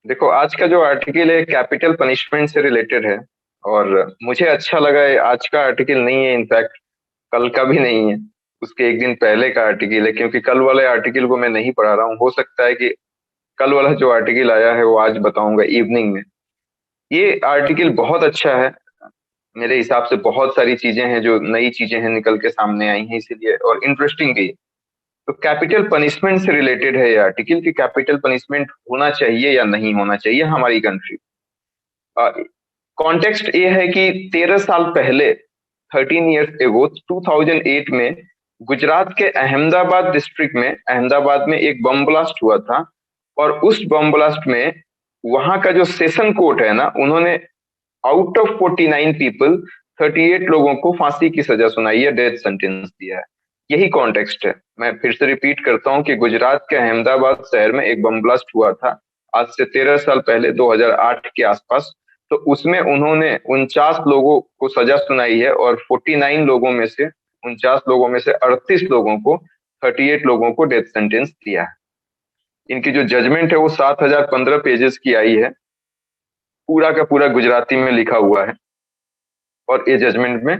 देखो, आज का जो आर्टिकल है कैपिटल पनिशमेंट से रिलेटेड है। और मुझे अच्छा लगा है, आज का आर्टिकल नहीं है, इनफैक्ट कल का भी नहीं है। उसके एक दिन पहले का आर्टिकल है, क्योंकि कल वाले आर्टिकल को मैं नहीं पढ़ा रहा हूँ। हो सकता है कि कल वाला जो आर्टिकल आया है वो आज बताऊंगा इवनिंग में। ये आर्टिकल बहुत अच्छा है। मेरे हिसाब से बहुत सारी चीजें हैं, जो नई चीजें हैं निकल के सामने आई हैं, इसीलिए और इंटरेस्टिंग भी है। तो कैपिटल पनिशमेंट से रिलेटेड है ये आर्टिकल कि कैपिटल पनिशमेंट होना चाहिए या नहीं होना चाहिए हमारी कंट्री। कॉन्टेक्स्ट ये है कि 13 साल पहले, 13 ईयर्स एगो, 2008 में गुजरात के अहमदाबाद डिस्ट्रिक्ट में, अहमदाबाद में एक बम ब्लास्ट हुआ था। और उस बम ब्लास्ट में वहां का जो सेशन कोर्ट है ना, उन्होंने आउट ऑफ 49 पीपल, 38 लोगों को फांसी की सजा सुनाई है, डेथ सेंटेंस दिया है। यही कॉन्टेक्स्ट है। मैं फिर से रिपीट करता हूँ कि गुजरात के अहमदाबाद शहर में एक बम ब्लास्ट हुआ था आज से 13 साल पहले, 2008 के आसपास। तो उसमें उन्होंने 49 लोगों को सजा सुनाई है, और 49 लोगों में से, 49 लोगों में से 38 लोगों को, 38 लोगों को डेथ सेंटेंस दिया है। इनकी जो जजमेंट है वो 7015 पेजेस की आई है, पूरा का पूरा गुजराती में लिखा हुआ है। और ये जजमेंट में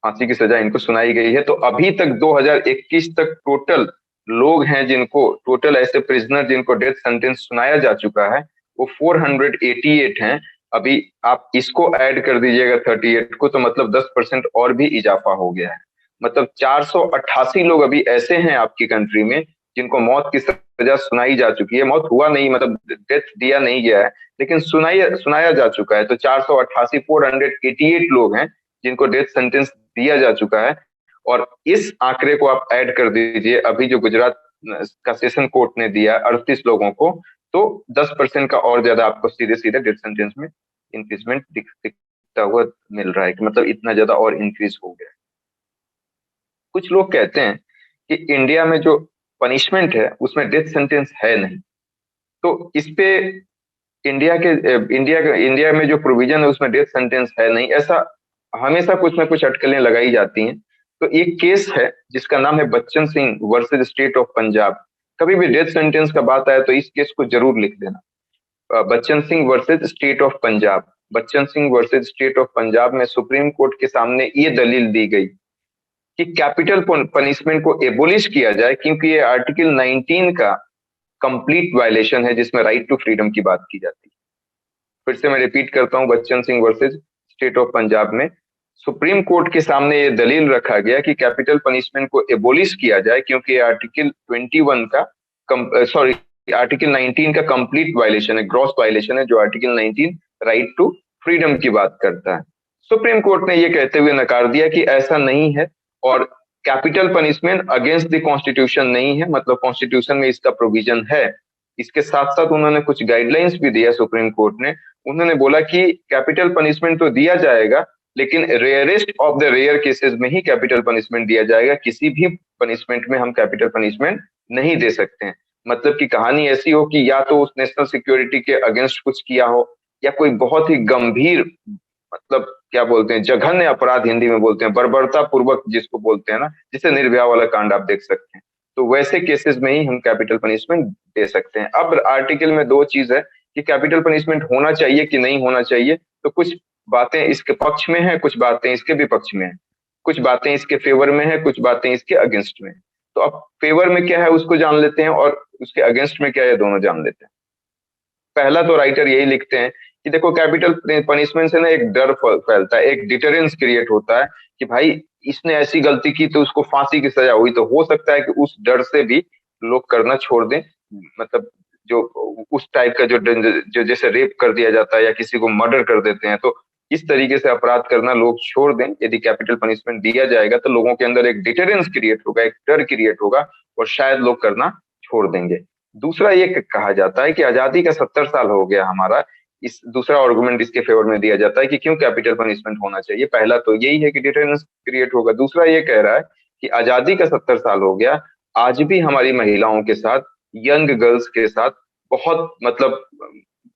फांसी की सजा इनको सुनाई गई है। तो अभी तक 2021 तक टोटल लोग हैं जिनको, टोटल ऐसे प्रिजनर जिनको डेथ सेंटेंस सुनाया जा चुका है, वो 488 हैं। अभी आप इसको ऐड कर दीजिएगा 38 को, तो मतलब 10% और भी इजाफा हो गया है। मतलब 488 लोग अभी ऐसे हैं आपकी कंट्री में जिनको मौत की सजा सुनाई जा चुकी है। मौत हुआ नहीं, मतलब डेथ दिया नहीं गया है, लेकिन सुनाया जा चुका है। तो 488, 488 लोग हैं जिनको डेथ सेंटेंस दिया जा चुका है। और इस आंकड़े को आप ऐड कर दीजिए अभी जो गुजरात का सेशन कोर्ट ने दिया 38 लोगों को, तो 10% का और ज्यादा आपको सीधे सीधे डेथ सेंटेंस में इंक्रीजमेंट दिखता हुआ मिल रहा है, कि मतलब इतना ज्यादा और इंक्रीज हो गया है। कुछ लोग कहते हैं कि इंडिया में जो पनिशमेंट है उसमें डेथ सेंटेंस है नहीं। तो इस पे इंडिया में जो प्रोविजन है उसमें डेथ सेंटेंस है नहीं, ऐसा हमेशा कुछ ना कुछ अटकलें लगाई जाती हैं। तो एक केस है जिसका नाम है Bachchan Singh versus state of Punjab. कभी भी डेथ सेंटेंस का बात आए तो इस केस को जरूर लिख देना। Bachchan Singh versus state of Punjab. Bachchan Singh versus state of Punjab में सुप्रीम कोर्ट के सामने ये दलील दी गई कि कैपिटल पनिशमेंट को एबोलिश किया जाए, क्योंकि ये आर्टिकल 19 का कंप्लीट वायलेशन है, जिसमें राइट टू फ्रीडम की बात की जाती है। फिर से मैं रिपीट करता हूं, Bachchan Singh versus state of Punjab में सुप्रीम कोर्ट के सामने ये दलील रखा गया कि कैपिटल पनिशमेंट को एबोलिश किया जाए, क्योंकि आर्टिकल 21 का, सॉरी, आर्टिकल 19 का कंप्लीट वायलेशन है, ग्रॉस वायलेशन है, जो आर्टिकल 19 राइट टू फ्रीडम की बात करता है। सुप्रीम कोर्ट ने ये कहते हुए नकार दिया कि ऐसा नहीं है, और capital punishment against the constitution नहीं है, मतलब कॉन्स्टिट्यूशन में इसका प्रोविजन है। इसके साथ साथ उन्होंने कुछ गाइडलाइंस भी दिया सुप्रीम कोर्ट ने। उन्होंने बोला कि कैपिटल पनिशमेंट तो दिया जाएगा, लेकिन rarest of the rare cases में ही कैपिटल पनिशमेंट दिया जाएगा। किसी भी पनिशमेंट में हम कैपिटल पनिशमेंट नहीं दे सकते हैं। मतलब कि कहानी ऐसी हो कि या तो उस नेशनल सिक्योरिटी के अगेंस्ट कुछ किया हो, या कोई बहुत ही गंभीर, मतलब क्या बोलते हैं, जघन्य अपराध हिंदी में बोलते हैं, बर्बरता पूर्वक जिसको बोलते हैं ना, जिसे निर्भया वाला कांड आप देख सकते हैं। तो वैसे केसेस में ही हम कैपिटल पनिशमेंट दे सकते हैं। अब आर्टिकल में दो चीज है कि कैपिटल पनिशमेंट होना चाहिए कि नहीं होना चाहिए। तो कुछ बातें इसके पक्ष में है, कुछ बातें इसके विपक्ष में है। कुछ बातें इसके फेवर में है, कुछ बातें इसके अगेंस्ट में है। तो अब फेवर में क्या है उसको जान लेते हैं, और उसके अगेंस्ट में क्या है दोनों जान लेते हैं। पहला तो राइटर यही लिखते हैं कि देखो, कैपिटल पनिशमेंट से ना एक डर फैलता है, एक डिटरेंस क्रिएट होता है कि भाई इसने ऐसी गलती की तो उसको फांसी की सजा हुई, तो हो सकता है कि उस डर से भी लोग करना छोड़ दें। मतलब जो उस टाइप का जो जैसे रेप कर दिया जाता है या किसी को मर्डर कर देते हैं, तो इस तरीके से अपराध करना लोग छोड़ दें। यदि कैपिटल पनिशमेंट दिया जाएगा तो लोगों के अंदर एक डिटरेंस क्रिएट होगा, एक डर क्रिएट होगा, और शायद लोग करना छोड़ देंगे। दूसरा ये कहा जाता है कि आजादी का 70 साल हो गया हमारा। इस दूसरा आर्गुमेंट इसके फेवर में दिया जाता है कि क्यों कैपिटल पनिशमेंट होना चाहिए। पहला तो यही है कि डिटरेंस क्रिएट होगा। दूसरा ये कह रहा है कि आजादी का 70 साल हो गया, आज भी हमारी महिलाओं के साथ, यंग गर्ल्स के साथ बहुत, मतलब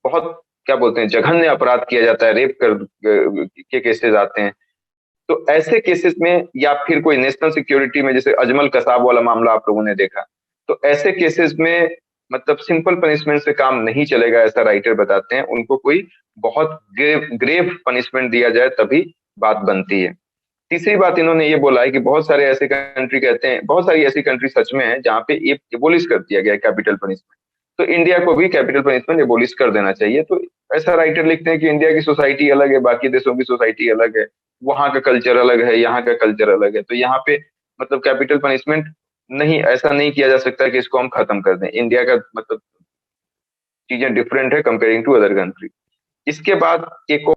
बहुत, क्या बोलते हैं, जघन्य अपराध किया जाता है, रेप कर के केसेस आते हैं। तो ऐसे केसेस में, या फिर कोई नेशनल सिक्योरिटी में, जैसे अजमल कसाब वाला मामला आप लोगों ने देखा, तो ऐसे केसेस में मतलब सिंपल पनिशमेंट से काम नहीं चलेगा, ऐसा राइटर बताते हैं। उनको कोई बहुत ग्रेव ग्रेव पनिशमेंट दिया जाए तभी बात बनती है। तीसरी बात इन्होंने ये बोला है कि बहुत सारे ऐसे कंट्री कहते हैं, बहुत सारी ऐसी कंट्री सच में है जहाँ पे ये एबोलिश कर दिया गया है कैपिटल पनिशमेंट। तो इंडिया को भी कैपिटल पनिशमेंट एबोलिश कर देना चाहिए। तो ऐसा राइटर लिखते हैं कि इंडिया की सोसाइटी अलग है, बाकी देशों की सोसाइटी अलग है, वहाँ का कल्चर अलग है, यहाँ का कल्चर अलग है। तो यहाँ पे मतलब कैपिटल पनिशमेंट नहीं, ऐसा नहीं किया जा सकता कि इसको हम खत्म कर दें। इंडिया का मतलब चीजें डिफरेंट है कंपेयरिंग टू अदर कंट्री। इसके बाद एक और,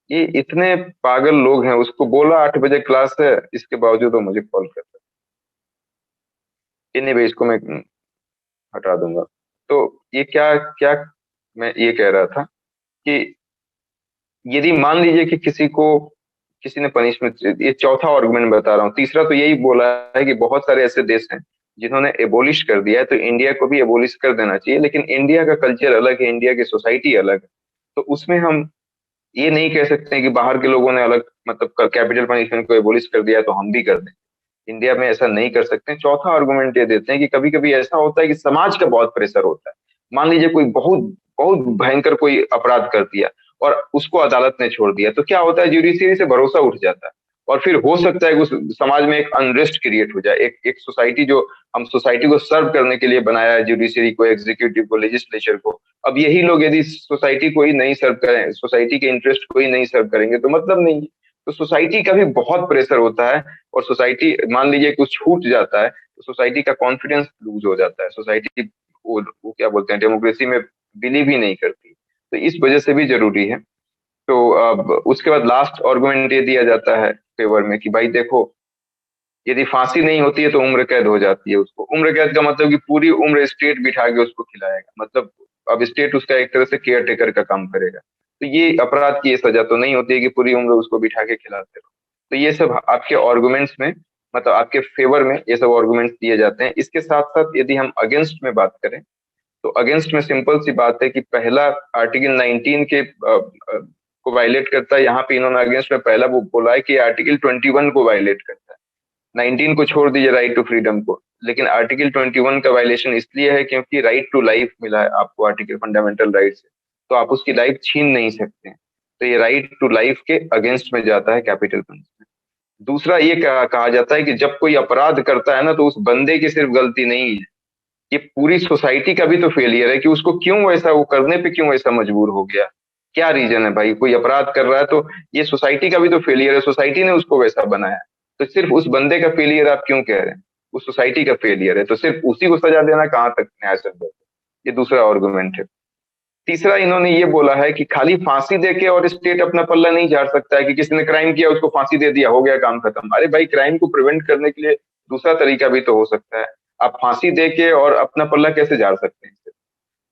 ये इतने पागल लोग हैं, उसको बोला 8 बजे क्लास है, इसके बावजूद वो मुझे कॉल कर रहा है। एनीवे इसको मैं हटा दूंगा। तो ये क्या क्या मैं ये कह रहा था कि यदि मान लीजिए कि किसी ने पनिशमेंट, ये चौथा आर्गुमेंट बता रहा हूँ। तीसरा तो यही बोला है कि बहुत सारे ऐसे देश हैं जिन्होंने एबोलिश कर दिया है, तो इंडिया को भी एबोलिश कर देना चाहिए। लेकिन इंडिया का कल्चर अलग है, इंडिया की सोसाइटी अलग है। तो उसमें हम ये नहीं कह सकते कि बाहर के लोगों ने अलग मतलब कैपिटल पनिशमेंट को एबोलिश कर दिया है तो हम भी कर दें। इंडिया में ऐसा नहीं कर सकते। चौथा आर्गुमेंट ये देते हैं कि कभी कभी ऐसा होता है कि समाज का बहुत प्रेशर होता है। मान लीजिए कोई बहुत बहुत भयंकर कोई अपराध कर दिया और उसको अदालत ने छोड़ दिया, तो क्या होता है, ज्यूडिशियरी से भरोसा उठ जाता है। और फिर हो सकता है कि उस समाज में एक अनरेस्ट क्रिएट हो जाए। एक एक सोसाइटी जो हम सोसाइटी को सर्व करने के लिए बनाया है, ज्यूडिशियरी को, एग्जीक्यूटिव को, लेजिस्लेचर को, अब यही लोग यदि सोसाइटी को ही नहीं सर्व करें, सोसाइटी के इंटरेस्ट को ही नहीं सर्व करेंगे तो मतलब नहीं है। तो सोसाइटी का भी बहुत प्रेशर होता है। और सोसाइटी मान लीजिए कुछ छूट जाता है तो सोसाइटी का कॉन्फिडेंस लूज हो जाता है। सोसाइटी वो क्या बोलते हैं, डेमोक्रेसी में बिलीव ही नहीं करती। तो इस वजह से भी जरूरी है। तो अब उसके बाद लास्ट आर्गुमेंट ये दिया जाता है फेवर में कि भाई देखो, यदि फांसी नहीं होती है तो उम्र कैद हो जाती है। उसको उम्र कैद का मतलब कि पूरी उम्र स्टेट बिठा के उसको खिलाएगा, मतलब अब स्टेट उसका एक तरह से केयर टेकर का काम करेगा। तो ये अपराध की ये सजा तो नहीं होती है कि पूरी उम्र उसको बिठा के खिलाते रहो। तो ये सब आपके आर्गुमेंट्स में, मतलब आपके फेवर में ये सब आर्गुमेंट्स दिए जाते हैं। इसके साथ साथ यदि हम अगेंस्ट में बात करें तो अगेंस्ट में सिंपल सी बात है कि पहला आर्टिकल 19 के को वायलेट करता है। यहाँ पे इन्होंने अगेंस्ट में पहला वो बोला है कि आर्टिकल 21 को वायलेट करता है। 19 को छोड़ दीजिए, राइट टू फ्रीडम को, लेकिन आर्टिकल 21 का वायलेशन इसलिए है क्योंकि राइट टू लाइफ मिला है आपको आर्टिकल फंडामेंटल राइट से, तो आप उसकी लाइफ छीन नहीं सकते हैं। तो ये राइट टू लाइफ के अगेंस्ट में जाता है कैपिटल पनिशमेंट। दूसरा ये कहा जाता है कि जब कोई अपराध करता है ना, तो उस बंदे की सिर्फ गलती नहीं है, ये पूरी सोसाइटी का भी तो फेलियर है कि उसको क्यों वैसा, वो करने पे क्यों वैसा मजबूर हो गया। क्या रीजन है भाई, कोई अपराध कर रहा है तो ये सोसाइटी का भी तो फेलियर है, सोसाइटी ने उसको वैसा बनाया। तो सिर्फ उस बंदे का फेलियर आप क्यों कह रहे हैं, उस सोसाइटी का फेलियर है, तो सिर्फ उसी को सजा देना कहाँ तक न्याय संगत है। ये दूसरा आर्गुमेंट है। तीसरा इन्होंने ये बोला है कि खाली फांसी देके और स्टेट अपना पल्ला नहीं झाड़ सकता है कि किसी ने क्राइम किया उसको फांसी दे दिया हो गया काम खत्म। अरे भाई, क्राइम को प्रिवेंट करने के लिए दूसरा तरीका भी तो हो सकता है। आप फांसी देके और अपना पल्ला कैसे झाड़ सकते हैं।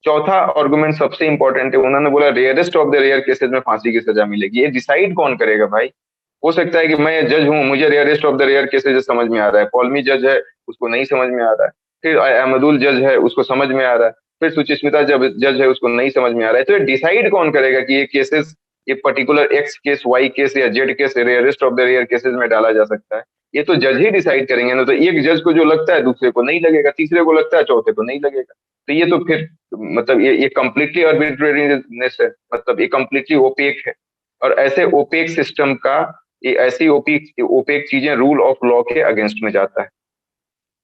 चौथा आर्गुमेंट सबसे इंपॉर्टेंट है। उन्होंने बोला rarest of the rare cases में फांसी की सजा मिलेगी। ये डिसाइड कौन करेगा भाई। हो सकता है कि मैं जज हूँ, मुझे rarest of the rare cases समझ में आ रहा है, पॉलमी जज है उसको नहीं समझ में आ रहा है, फिर अहमदुल जज है उसको समझ में आ रहा है, फिर सुचिस्मिता जब जज है उसको नहीं समझ में आ रहा है। तो ये डिसाइड कौन करेगा कि ये केसेस, ये particular X case, Y case या Z case rarest of the rare cases में डाला जा सकता है। ये तो जज ही डिसाइड करेंगे ना। तो एक जज को जो लगता है दूसरे को नहीं लगेगा, तीसरे को लगता है चौथे को नहीं लगेगा। तो ये तो फिर मतलब ये कम्प्लीटली आर्बिट्रेरीनेस है, मतलब ये कम्प्लीटली ओपेक है। और ऐसे ओपेक सिस्टम का, ये ऐसी ओपेक ओपेक चीजें रूल ऑफ लॉ के अगेंस्ट में जाता है।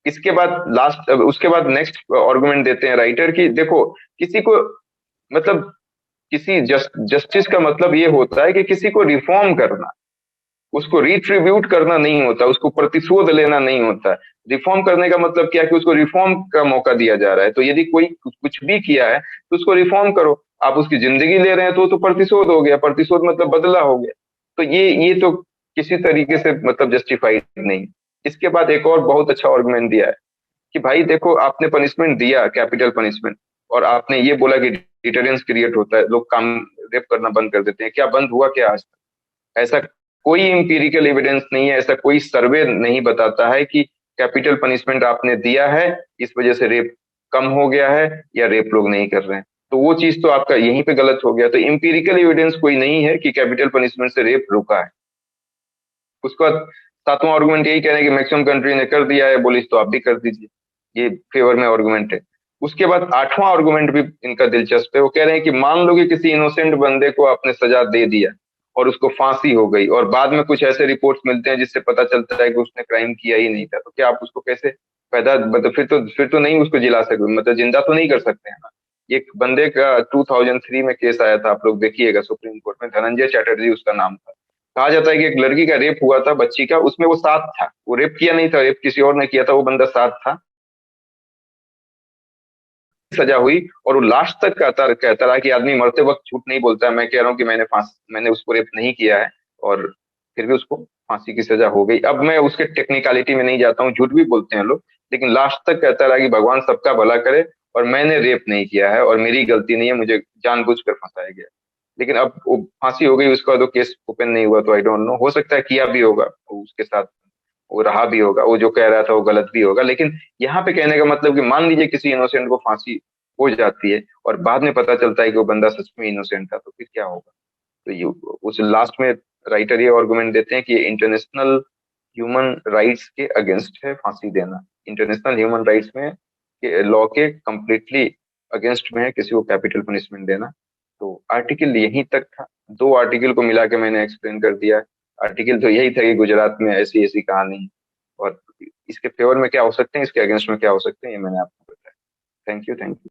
इसके बाद लास्ट, उसके बाद नेक्स्ट आर्गुमेंट देते हैं राइटर की देखो, किसी को मतलब किसी जस्टिस का मतलब ये होता है कि किसी को रिफॉर्म करना, उसको रिट्रीब्यूट करना नहीं होता, उसको प्रतिशोध लेना नहीं होता। रिफॉर्म करने का मतलब क्या है कि उसको रिफॉर्म का मौका दिया जा रहा है। तो यदि कोई कुछ भी किया है तो उसको रिफॉर्म करो। आप उसकी जिंदगी ले रहे हैं तो प्रतिशोध हो गया, प्रतिशोध मतलब बदला हो गया। तो ये तो किसी तरीके से मतलब जस्टिफाइड नहीं। इसके बाद एक और बहुत अच्छा आर्गुमेंट दिया है कि भाई देखो, आपने पनिशमेंट दिया कैपिटल पनिशमेंट, और आपने ये बोला कि डिटरेंस क्रिएट होता है, लोग काम रेप करना बंद कर देते हैं। क्या बंद हुआ क्या आज तक? ऐसा कोई इंपीरिकल एविडेंस नहीं है, ऐसा कोई सर्वे नहीं बताता है कि कैपिटल पनिशमेंट आपने दिया है इस वजह से रेप कम हो गया है या रेप लोग नहीं कर रहे हैं। तो वो चीज तो आपका यहीं पे गलत हो गया। तो इम्पीरिकल एविडेंस कोई नहीं है कि कैपिटल पनिशमेंट से रेप रुका है। उसका सातवां आर्गुमेंट यही कह रहे हैं कि मैक्सिमम कंट्री ने कर दिया है, बोलिस तो आप भी कर दीजिए। ये फेवर में आर्गुमेंट है। उसके बाद आठवां आर्गुमेंट भी इनका दिलचस्प है। वो कह रहे हैं कि मान लो कि किसी इनोसेंट बंदे को आपने सजा दे दिया और उसको फांसी हो गई, और बाद में कुछ ऐसे रिपोर्ट्स मिलते हैं जिससे पता चलता है कि उसने क्राइम किया ही नहीं था, तो क्या आप उसको कैसे पैदा, मतलब फिर तो नहीं उसको जिला सकते, मतलब जिंदा तो नहीं कर सकते हैं ना। एक बंदे का 2003 में केस आया था, आप लोग देखिएगा, सुप्रीम कोर्ट में, धनंजय चैटर्जी उसका नाम था। कहा जाता है कि एक लड़की का रेप हुआ था, बच्ची का, उसमें वो साथ था, वो रेप किया नहीं था, रेप किसी और ने किया था, वो बंदा साथ था। सजा हुई और वो लास्ट तक कहता रहा कि आदमी मरते वक्त झूठ नहीं बोलता है, मैं कह रहा हूँ कि मैंने उसको रेप नहीं किया है, और फिर भी उसको फांसी की सजा हो गई। अब मैं उसके टेक्निकलिटी में नहीं जाता हूँ, झूठ भी बोलते हैं लोग, लेकिन लास्ट तक कहता रहा कि भगवान सबका भला करे और मैंने रेप नहीं किया है और मेरी गलती नहीं है, मुझे जानबूझकर फंसाया गया। लेकिन अब वो फांसी हो गई, उसका तो केस ओपन नहीं हुआ, तो आई डोंट नो, हो सकता है किया भी होगा वो उसके साथ, वो रहा भी होगा, वो जो कह रहा था वो गलत भी होगा। लेकिन यहाँ पे कहने का मतलब कि मान लीजिए किसी इनोसेंट को फांसी हो जाती है और बाद में पता चलता है कि वो बंदा सच में इनोसेंट था, तो फिर क्या होगा। तो ये उस लास्ट में राइटर ये आर्गुमेंट देते हैं कि ये इंटरनेशनल ह्यूमन राइट्स के अगेंस्ट है फांसी देना। इंटरनेशनल ह्यूमन राइट्स में के लॉ के कंप्लीटली अगेंस्ट में है किसी को कैपिटल पनिशमेंट देना। तो आर्टिकल यहीं तक था, दो आर्टिकल को मिला के मैंने एक्सप्लेन कर दिया। आर्टिकल तो यही था कि गुजरात में ऐसी ऐसी कहानी है, और इसके फेवर में क्या हो सकते हैं, इसके अगेंस्ट में क्या हो सकते हैं, ये मैंने आपको बताया। Thank you, thank you.